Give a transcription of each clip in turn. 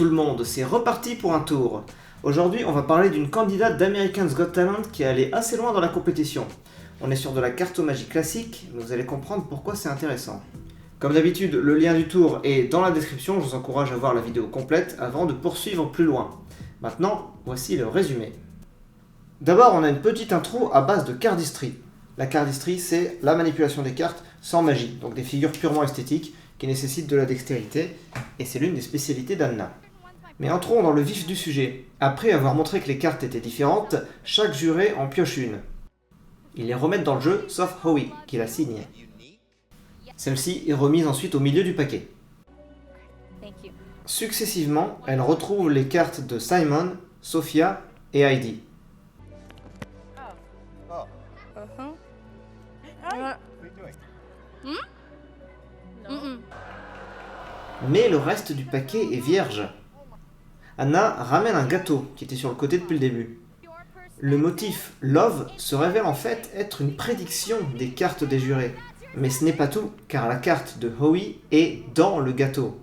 tout le monde, c'est reparti pour un tour. Aujourd'hui, on va parler d'une candidate d'American's Got Talent qui est allée assez loin dans la compétition. On est sur de la cartomagie classique, mais vous allez comprendre pourquoi c'est intéressant. Comme d'habitude, le lien du tour est dans la description, je vous encourage à voir la vidéo complète avant de poursuivre plus loin. Maintenant, voici le résumé. D'abord, on a une petite intro à base de cardistry. La cardistry, c'est la manipulation des cartes sans magie, donc des figures purement esthétiques qui nécessitent de la dextérité, et c'est l'une des spécialités d'Anna. Mais entrons dans le vif du sujet. Après avoir montré que les cartes étaient différentes, chaque juré en pioche une. Ils les remettent dans le jeu, sauf Howie, qui la signe. Celle-ci est remise ensuite au milieu du paquet. Successivement, elle retrouve les cartes de Simon, Sophia et Heidi. Mais le reste du paquet est vierge. Anna ramène un gâteau qui était sur le côté depuis le début. Le motif Love se révèle en fait être une prédiction des cartes des jurés. Mais ce n'est pas tout, car la carte de Howie est dans le gâteau.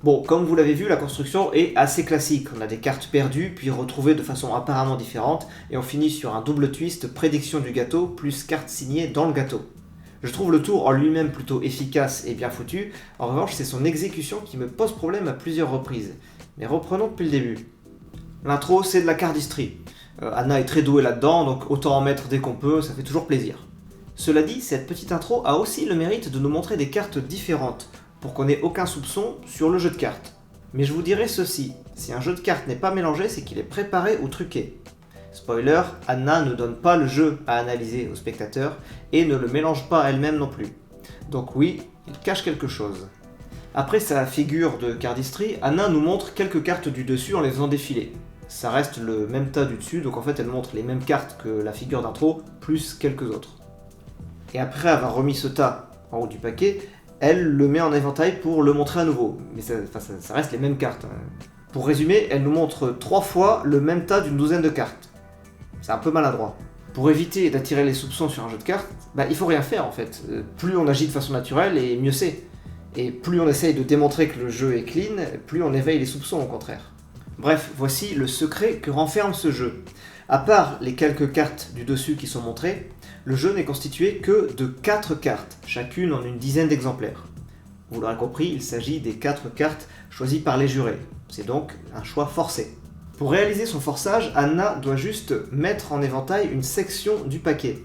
Bon, comme vous l'avez vu, la construction est assez classique. On a des cartes perdues, puis retrouvées de façon apparemment différente, et on finit sur un double twist, prédiction du gâteau, plus carte signée dans le gâteau. Je trouve le tour en lui-même plutôt efficace et bien foutu, en revanche c'est son exécution qui me pose problème à plusieurs reprises. Mais reprenons depuis le début. L'intro c'est de la cardistry. Anna est très douée là-dedans, donc autant en mettre dès qu'on peut, ça fait toujours plaisir. Cela dit, cette petite intro a aussi le mérite de nous montrer des cartes différentes, pour qu'on n'ait aucun soupçon sur le jeu de cartes. Mais je vous dirai ceci, si un jeu de cartes n'est pas mélangé, c'est qu'il est préparé ou truqué. Spoiler, Anna ne donne pas le jeu à analyser au spectateur et ne le mélange pas elle-même non plus. Donc oui, il cache quelque chose. Après sa figure de cardistry, Anna nous montre quelques cartes du dessus en les faisant défiler. Ça reste le même tas du dessus, donc en fait elle montre les mêmes cartes que la figure d'intro, plus quelques autres. Et après avoir remis ce tas en haut du paquet, elle le met en éventail pour le montrer à nouveau. Mais ça reste les mêmes cartes. Pour résumer, elle nous montre 3 fois le même tas d'une douzaine de cartes. C'est un peu maladroit. Pour éviter d'attirer les soupçons sur un jeu de cartes, il faut rien faire en fait. Plus on agit de façon naturelle, et mieux c'est. Et plus on essaye de démontrer que le jeu est clean, plus on éveille les soupçons au contraire. Bref, voici le secret que renferme ce jeu. À part les quelques cartes du dessus qui sont montrées, le jeu n'est constitué que de 4 cartes, chacune en une dizaine d'exemplaires. Vous l'aurez compris, il s'agit des 4 cartes choisies par les jurés. C'est donc un choix forcé. Pour réaliser son forçage, Anna doit juste mettre en éventail une section du paquet.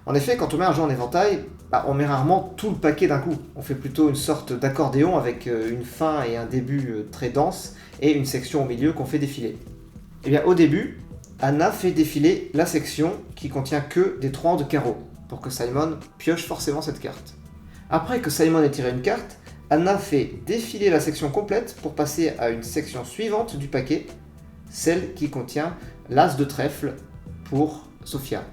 En effet, quand on met un jeu en éventail, on met rarement tout le paquet d'un coup. On fait plutôt une sorte d'accordéon avec une fin et un début très dense et une section au milieu qu'on fait défiler. Et bien au début, Anna fait défiler la section qui contient que des 3 de carreau, pour que Simon pioche forcément cette carte. Après que Simon ait tiré une carte, Anna fait défiler la section complète pour passer à une section suivante du paquet, celle qui contient l'as de trèfle pour Sophia.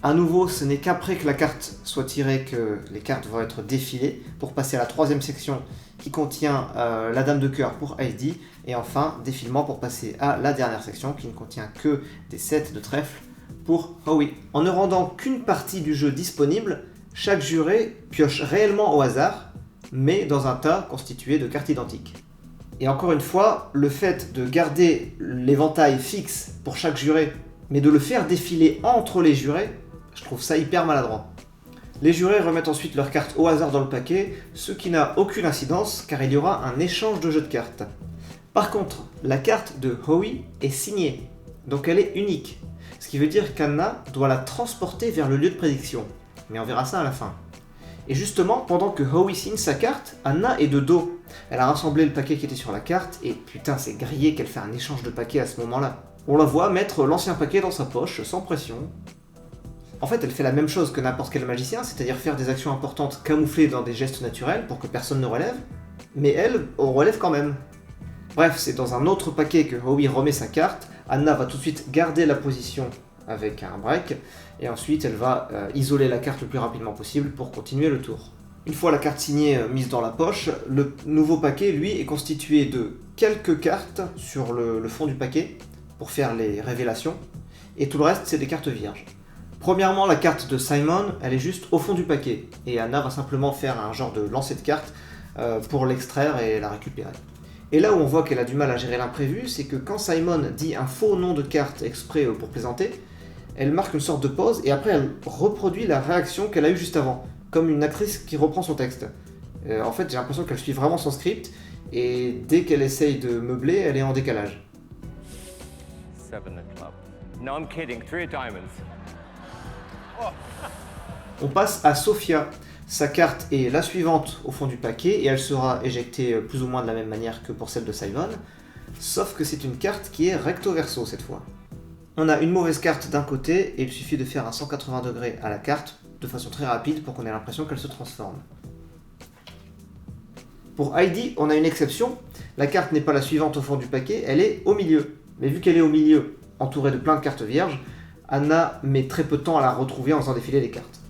A nouveau, ce n'est qu'après que la carte soit tirée que les cartes vont être défilées pour passer à la 3e section qui contient la dame de cœur pour Heidi, et enfin défilement pour passer à la dernière section qui ne contient que des 7 de trèfle pour Howie. En ne rendant qu'une partie du jeu disponible, chaque juré pioche réellement au hasard, mais dans un tas constitué de cartes identiques. Et encore une fois, le fait de garder l'éventail fixe pour chaque juré, mais de le faire défiler entre les jurés, je trouve ça hyper maladroit. Les jurés remettent ensuite leurs cartes au hasard dans le paquet, ce qui n'a aucune incidence car il y aura un échange de jeux de cartes. Par contre, la carte de Howie est signée, donc elle est unique, ce qui veut dire qu'Anna doit la transporter vers le lieu de prédiction, mais on verra ça à la fin. Et justement, pendant que Howie signe sa carte, Anna est de dos. Elle a rassemblé le paquet qui était sur la carte, et putain c'est grillé qu'elle fait un échange de paquets à ce moment-là. On la voit mettre l'ancien paquet dans sa poche, sans pression. En fait, elle fait la même chose que n'importe quel magicien, c'est-à-dire faire des actions importantes camouflées dans des gestes naturels pour que personne ne relève, mais elle, on relève quand même. Bref, c'est dans un autre paquet que Howie remet sa carte, Anna va tout de suite garder la position avec un break, et ensuite elle va isoler la carte le plus rapidement possible pour continuer le tour. Une fois la carte signée mise dans la poche, le nouveau paquet, lui, est constitué de quelques cartes sur le fond du paquet, pour faire les révélations, et tout le reste c'est des cartes vierges. Premièrement, la carte de Simon, elle est juste au fond du paquet, et Anna va simplement faire un genre de lancer de cartes pour l'extraire et la récupérer. Et là où on voit qu'elle a du mal à gérer l'imprévu, c'est que quand Simon dit un faux nom de carte exprès pour plaisanter, elle marque une sorte de pause et après elle reproduit la réaction qu'elle a eue juste avant, comme une actrice qui reprend son texte. En fait, j'ai l'impression qu'elle suit vraiment son script et dès qu'elle essaye de meubler, elle est en décalage. 7 of club. No, I'm kidding. 3 of diamonds. On passe à Sophia. Sa carte est la suivante au fond du paquet et elle sera éjectée plus ou moins de la même manière que pour celle de Simon, sauf que c'est une carte qui est recto verso cette fois. On a une mauvaise carte d'un côté et il suffit de faire un 180 degrés à la carte de façon très rapide pour qu'on ait l'impression qu'elle se transforme. Pour Heidi, on a une exception, la carte n'est pas la suivante au fond du paquet, elle est au milieu. Mais vu qu'elle est au milieu, entourée de plein de cartes vierges, Anna met très peu de temps à la retrouver en faisant défiler les cartes.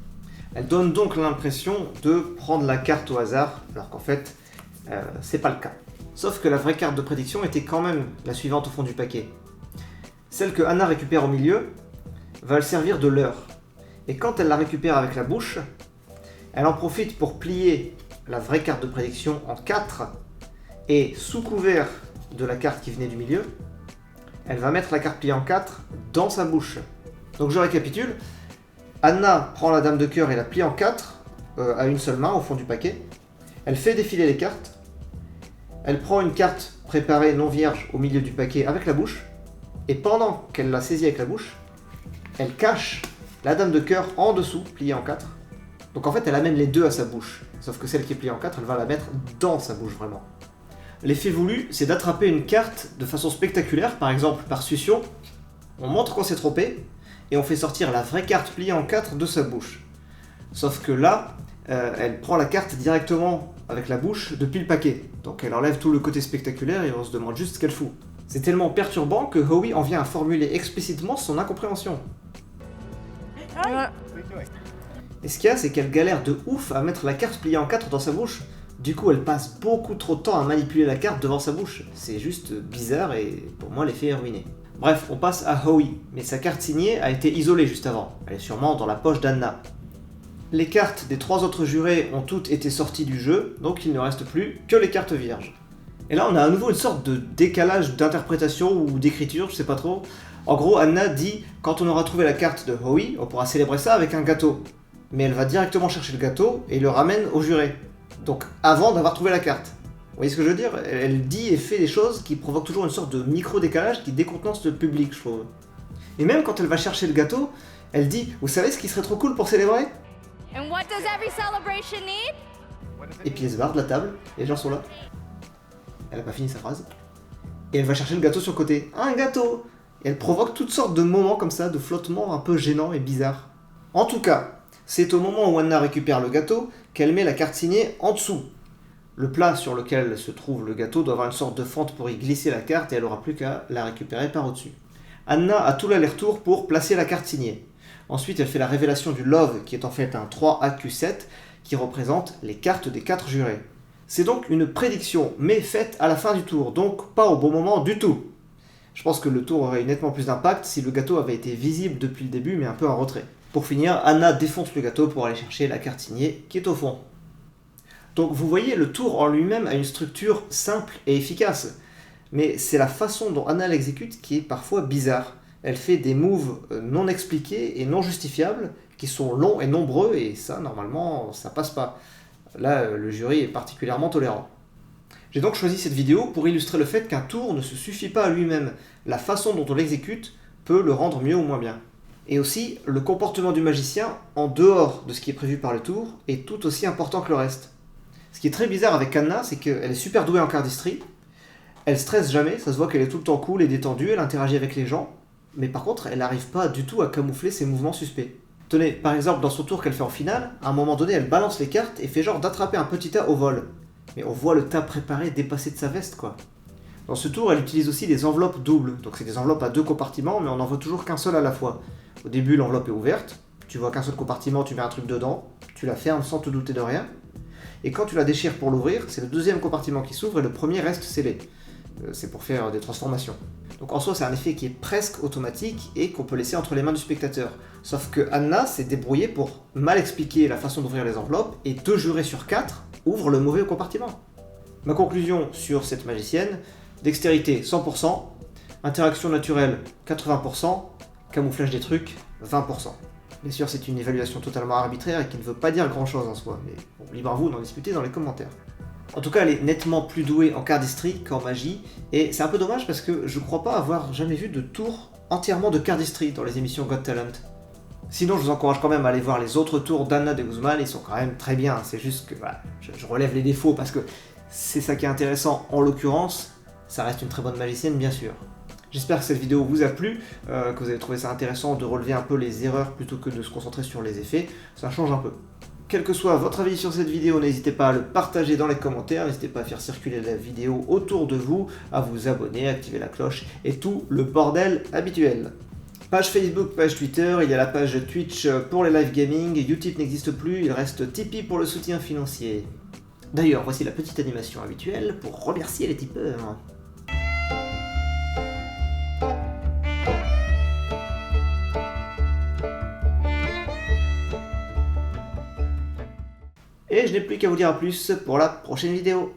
Elle donne donc l'impression de prendre la carte au hasard, alors qu'en fait, c'est pas le cas. Sauf que la vraie carte de prédiction était quand même la suivante au fond du paquet. Celle que Anna récupère au milieu va le servir de leurre. Et quand elle la récupère avec la bouche, elle en profite pour plier la vraie carte de prédiction en 4, et sous couvert de la carte qui venait du milieu, elle va mettre la carte pliée en 4 dans sa bouche. Donc je récapitule. Anna prend la dame de cœur et la plie en 4 à une seule main au fond du paquet. Elle fait défiler les cartes. Elle prend une carte préparée non vierge au milieu du paquet avec la bouche. Et pendant qu'elle la saisit avec la bouche, elle cache la dame de cœur en dessous, pliée en 4. Donc en fait, elle amène les deux à sa bouche. Sauf que celle qui est pliée en 4, elle va la mettre dans sa bouche vraiment. L'effet voulu, c'est d'attraper une carte de façon spectaculaire, par exemple par succion. On montre qu'on s'est trompé, et on fait sortir la vraie carte pliée en 4 de sa bouche. Sauf que là, elle prend la carte directement avec la bouche depuis le paquet. Donc elle enlève tout le côté spectaculaire et on se demande juste ce qu'elle fout. C'est tellement perturbant que Howie en vient à formuler explicitement son incompréhension. Et ce qu'il y a, c'est qu'elle galère de ouf à mettre la carte pliée en 4 dans sa bouche. Du coup, elle passe beaucoup trop de temps à manipuler la carte devant sa bouche. C'est juste bizarre et pour moi, l'effet est ruiné. Bref, on passe à Howie, mais sa carte signée a été isolée juste avant. Elle est sûrement dans la poche d'Anna. Les cartes des 3 autres jurés ont toutes été sorties du jeu, donc il ne reste plus que les cartes vierges. Et là, on a à nouveau une sorte de décalage d'interprétation ou d'écriture, je sais pas trop. En gros, Anna dit « Quand on aura trouvé la carte de Howie, on pourra célébrer ça avec un gâteau. » Mais elle va directement chercher le gâteau et le ramène au juré. Donc avant d'avoir trouvé la carte. Vous voyez ce que je veux dire ? Elle dit et fait des choses qui provoquent toujours une sorte de micro-décalage qui décontenance le public, je trouve. Et même quand elle va chercher le gâteau, elle dit « Vous savez ce qui serait trop cool pour célébrer ?» And what does every celebration need? Et puis elle se barre de la table, et les gens sont là. Elle a pas fini sa phrase. Et elle va chercher le gâteau sur le côté. Un gâteau ! Et elle provoque toutes sortes de moments comme ça, de flottements un peu gênants et bizarres. En tout cas, c'est au moment où Anna récupère le gâteau qu'elle met la carte signée en dessous. Le plat sur lequel se trouve le gâteau doit avoir une sorte de fente pour y glisser la carte et elle aura plus qu'à la récupérer par au-dessus. Anna a tout l'aller-retour pour placer la carte signée. Ensuite, elle fait la révélation du Love, qui est en fait un 3AQ7, qui représente les cartes des 4 jurés. C'est donc une prédiction, mais faite à la fin du tour, donc pas au bon moment du tout. Je pense que le tour aurait eu nettement plus d'impact si le gâteau avait été visible depuis le début, mais un peu en retrait. Pour finir, Anna défonce le gâteau pour aller chercher la carte signée, qui est au fond. Donc vous voyez, le tour en lui-même a une structure simple et efficace, mais c'est la façon dont Anna l'exécute qui est parfois bizarre. Elle fait des moves non expliqués et non justifiables, qui sont longs et nombreux, et ça, normalement, ça passe pas. Là, le jury est particulièrement tolérant. J'ai donc choisi cette vidéo pour illustrer le fait qu'un tour ne se suffit pas à lui-même. La façon dont on l'exécute peut le rendre mieux ou moins bien. Et aussi, le comportement du magicien, en dehors de ce qui est prévu par le tour, est tout aussi important que le reste. Ce qui est très bizarre avec Anna, c'est qu'elle est super douée en cardistry, elle stresse jamais, ça se voit qu'elle est tout le temps cool et détendue, elle interagit avec les gens, mais par contre, elle n'arrive pas du tout à camoufler ses mouvements suspects. Tenez, par exemple, dans son tour qu'elle fait en finale, à un moment donné, elle balance les cartes et fait genre d'attraper un petit tas au vol. Mais on voit le tas préparé dépasser de sa veste, quoi. Dans ce tour, elle utilise aussi des enveloppes doubles, donc c'est des enveloppes à 2 compartiments, mais on n'en voit toujours qu'un seul à la fois. Au début, l'enveloppe est ouverte, tu vois qu'un seul compartiment, tu mets un truc dedans, tu la fermes sans te douter de rien, et quand tu la déchires pour l'ouvrir, c'est le deuxième compartiment qui s'ouvre et le premier reste scellé. C'est pour faire des transformations. Donc en soi, c'est un effet qui est presque automatique et qu'on peut laisser entre les mains du spectateur. Sauf que Anna s'est débrouillée pour mal expliquer la façon d'ouvrir les enveloppes, et 2 jurés sur 4 ouvre le mauvais compartiment. Ma conclusion sur cette magicienne, dextérité 100%, interaction naturelle 80%, camouflage des trucs 20%. Bien sûr, c'est une évaluation totalement arbitraire et qui ne veut pas dire grand chose en soi, mais bon, libre à vous d'en discuter dans les commentaires. En tout cas, elle est nettement plus douée en cardistry qu'en magie, et c'est un peu dommage parce que je crois pas avoir jamais vu de tour entièrement de cardistry dans les émissions Got Talent. Sinon, je vous encourage quand même à aller voir les autres tours d'Anna de Guzman, ils sont quand même très bien, c'est juste que voilà, je relève les défauts parce que c'est ça qui est intéressant en l'occurrence, ça reste une très bonne magicienne bien sûr. J'espère que cette vidéo vous a plu, que vous avez trouvé ça intéressant de relever un peu les erreurs plutôt que de se concentrer sur les effets, ça change un peu. Quel que soit votre avis sur cette vidéo, n'hésitez pas à le partager dans les commentaires, n'hésitez pas à faire circuler la vidéo autour de vous, à vous abonner, à activer la cloche et tout le bordel habituel. Page Facebook, page Twitter, il y a la page Twitch pour les live gaming, Utip n'existe plus, il reste Tipeee pour le soutien financier. D'ailleurs, voici la petite animation habituelle pour remercier les tipeurs. Et je n'ai plus qu'à vous dire à plus pour la prochaine vidéo.